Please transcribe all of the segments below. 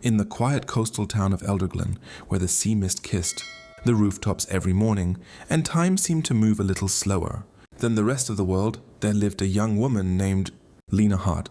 in the quiet coastal town of Elderglen, where the sea mist kissed the rooftops every morning, and time seemed to move a little slower than the rest of the world, there lived a young woman named Lena Hart.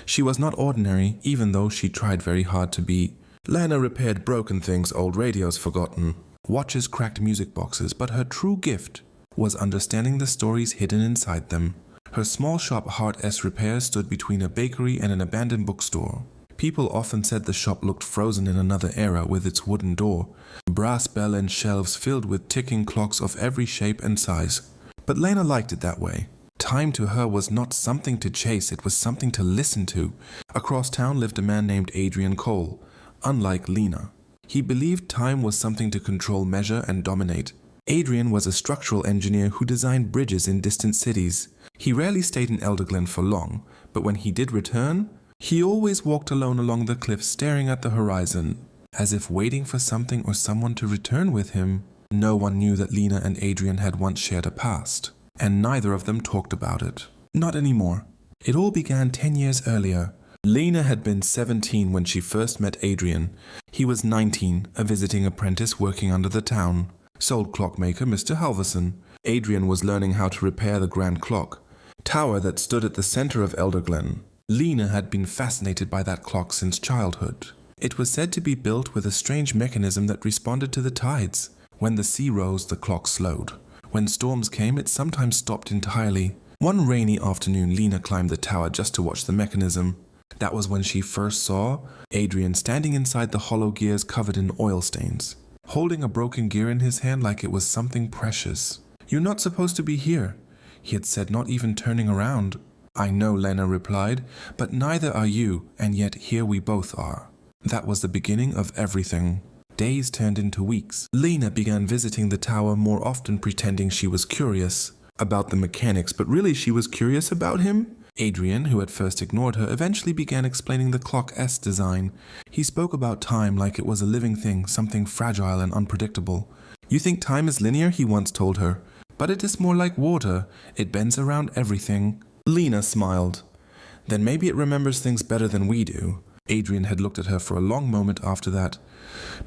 She was not ordinary, even though she tried very hard to be. Lena repaired broken things, old radios forgotten, watches cracked music boxes, but her true gift was understanding the stories hidden inside them. Her small shop Hart S Repairs stood between a bakery and an abandoned bookstore. People often said the shop looked frozen in another era with its wooden door, brass bell and shelves filled with ticking clocks of every shape and size. But Lena liked it that way. Time to her was not something to chase, it was something to listen to. Across town lived a man named Adrian Cole. Unlike Lena, he believed time was something to control, measure, and dominate. Adrian was a structural engineer who designed bridges in distant cities. He rarely stayed in Elderglen for long, but when he did return, he always walked alone along the cliff staring at the horizon, as if waiting for something or someone to return with him. No one knew that Lena and Adrian had once shared a past, and neither of them talked about it. Not anymore. It all began 10 years earlier. Lena had been 17 when she first met Adrian. He was 19, a visiting apprentice working under the town. Sold clockmaker Mr. Halverson. Adrian was learning how to repair the grand clock tower that stood at the center of Elderglen. Lena had been fascinated by that clock since childhood. It was said to be built with a strange mechanism that responded to the tides. When the sea rose, the clock slowed. When storms came, it sometimes stopped entirely. One rainy afternoon, Lena climbed the tower just to watch the mechanism. That was when she first saw Adrian standing inside the hollow gears covered in oil stains, holding a broken gear in his hand like it was something precious. "You're not supposed to be here," he had said, not even turning around. "I know," Lena replied, "but neither are you, and yet here we both are." That was the beginning of everything. Days turned into weeks. Lena began visiting the tower more often, pretending she was curious about the mechanics, but really she was curious about him. Adrian, who at first ignored her, eventually began explaining the clock S design. He spoke about time like it was a living thing, something fragile and unpredictable. "You think time is linear," he once told her, "but it is more like water. It bends around everything." Lena smiled. "Then maybe it remembers things better than we do." Adrian had looked at her for a long moment after that.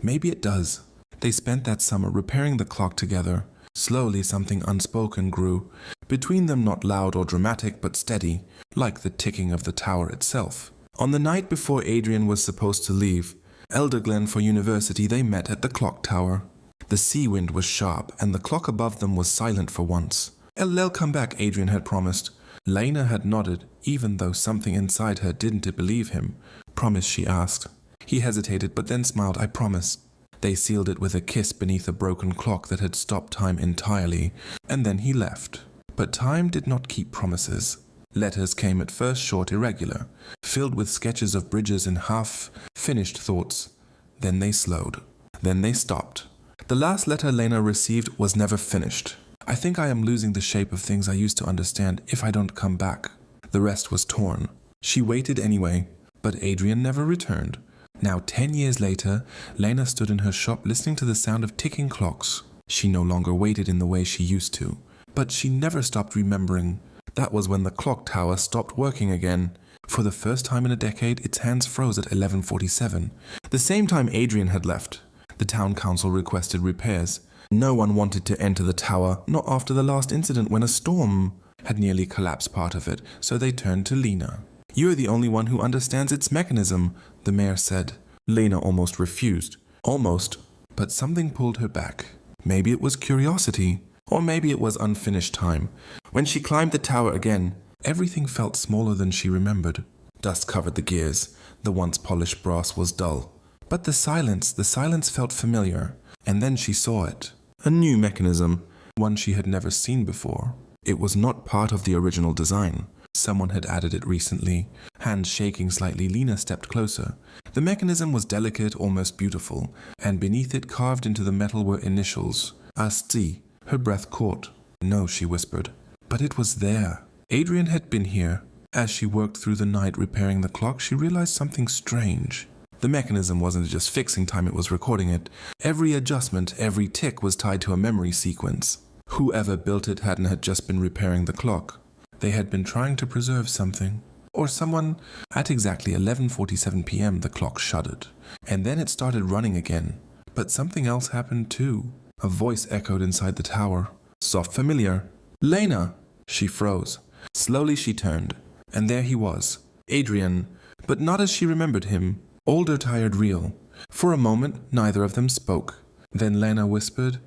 "Maybe it does." They spent that summer repairing the clock together. Slowly something unspoken grew between them, not loud or dramatic, but steady, like the ticking of the tower itself. On the night before Adrian was supposed to leave Elderglen for university, they met at the clock tower. The sea wind was sharp, and the clock above them was silent for once. "They'll come back," Adrian had promised. Lena had nodded, even though something inside her didn't believe him. "Promise?" she asked. He hesitated, but then smiled. "I promise." They sealed it with a kiss beneath a broken clock that had stopped time entirely, and then he left. But time did not keep promises. Letters came at first short, irregular, filled with sketches of bridges and half-finished thoughts. Then they slowed. Then they stopped. The last letter Lena received was never finished. "I think I am losing the shape of things I used to understand if I don't come back." The rest was torn. She waited anyway, but Adrian never returned. Now 10 years later, Lena stood in her shop listening to the sound of ticking clocks. She no longer waited in the way she used to, but she never stopped remembering. That was when the clock tower stopped working again. For the first time in a decade, its hands froze at 11:47. The same time Adrian had left. The town council requested repairs. No one wanted to enter the tower, not after the last incident when a storm had nearly collapsed part of it, so they turned to Lena. "You're the only one who understands its mechanism," the mayor said. Lena almost refused. Almost, but something pulled her back. Maybe it was curiosity, or maybe it was unfinished time. When she climbed the tower again, everything felt smaller than she remembered. Dust covered the gears. The once polished brass was dull. But the silence felt familiar. And then she saw it. A new mechanism, one she had never seen before. It was not part of the original design. Someone had added it recently. Hands shaking slightly, Lena stepped closer. The mechanism was delicate, almost beautiful, and beneath it, carved into the metal, were initials. Asti. Her breath caught. "No," she whispered. But it was there. Adrian had been here. As she worked through the night repairing the clock, she realized something strange. The mechanism wasn't just fixing time, it was recording it. Every adjustment, every tick was tied to a memory sequence. Whoever built it had just been repairing the clock. They had been trying to preserve something. Or someone. At exactly 11:47 p.m. the clock shuddered, and then it started running again. But something else happened too. A voice echoed inside the tower. Soft, familiar. Lena! She froze. Slowly she turned, and there he was. Adrian, but not as she remembered him. Older, tired, real. For a moment, neither of them spoke. Then Lena whispered,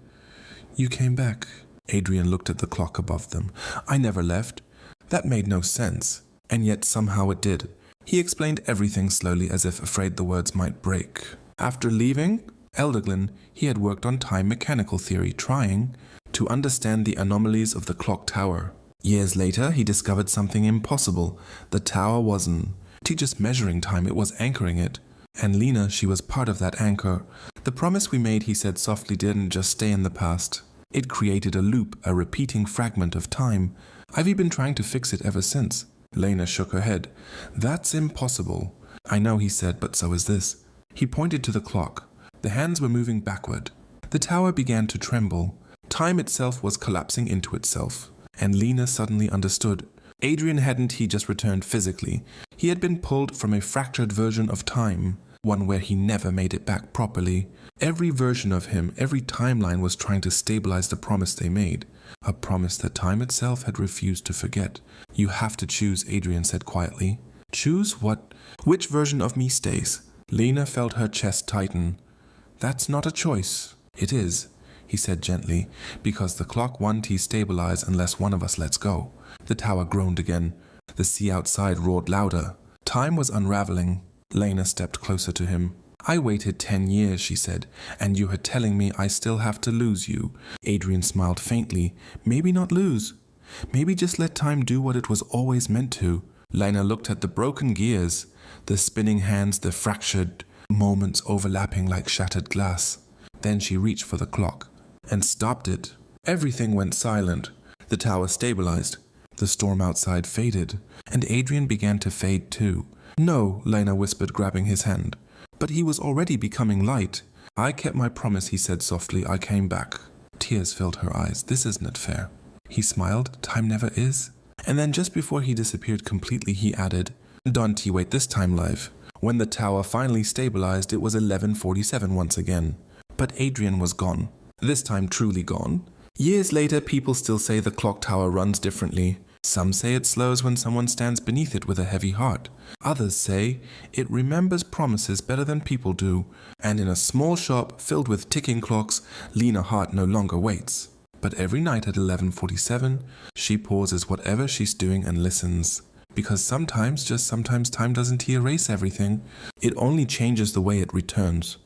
"You came back." Adrian looked at the clock above them. "I never left." That made no sense, and yet somehow it did. He explained everything slowly, as if afraid the words might break. After leaving Elderglen, he had worked on time mechanical theory, trying to understand the anomalies of the clock tower. Years later, he discovered something impossible. The tower wasn't just measuring time, it was anchoring it. And Lena, she was part of that anchor. The promise we made, he said softly, didn't just stay in the past. It created a loop, a repeating fragment of time. I've been trying to fix it ever since. Lena shook her head. That's impossible. I know, he said, but so is this. He pointed to the clock. The hands were moving backward. The tower began to tremble. Time itself was collapsing into itself. And Lena suddenly understood. Adrian hadn't he just returned physically. He had been pulled from a fractured version of time, one where he never made it back properly. Every version of him, every timeline was trying to stabilize the promise they made, a promise that time itself had refused to forget. You have to choose, Adrian said quietly. Choose what? Which version of me stays? Lena felt her chest tighten. That's not a choice. It is, he said gently, because the clock won't stabilize unless one of us lets go. The tower groaned again. The sea outside roared louder. Time was unraveling. Lena stepped closer to him. I waited 10 years, she said, and you are telling me I still have to lose you. Adrian smiled faintly. Maybe not lose. Maybe just let time do what it was always meant to. Lena looked at the broken gears, the spinning hands, the fractured moments overlapping like shattered glass. Then she reached for the clock and stopped it. Everything went silent. The tower stabilized. The storm outside faded, and Adrian began to fade too. No, Lena whispered, grabbing his hand. But he was already becoming light. I kept my promise, he said softly. I came back. Tears filled her eyes. This isn't fair. He smiled. Time never is. And then just before he disappeared completely, he added, Don't wait this time, life. When the tower finally stabilized, it was 11:47 once again. But Adrian was gone. This time truly gone. Years later, people still say the clock tower runs differently. Some say it slows when someone stands beneath it with a heavy heart. Others say it remembers promises better than people do. And in a small shop filled with ticking clocks, Lena Hart no longer waits. But every night at 11:47, she pauses whatever she's doing and listens. Because sometimes, just sometimes, time doesn't erase everything. It only changes the way it returns.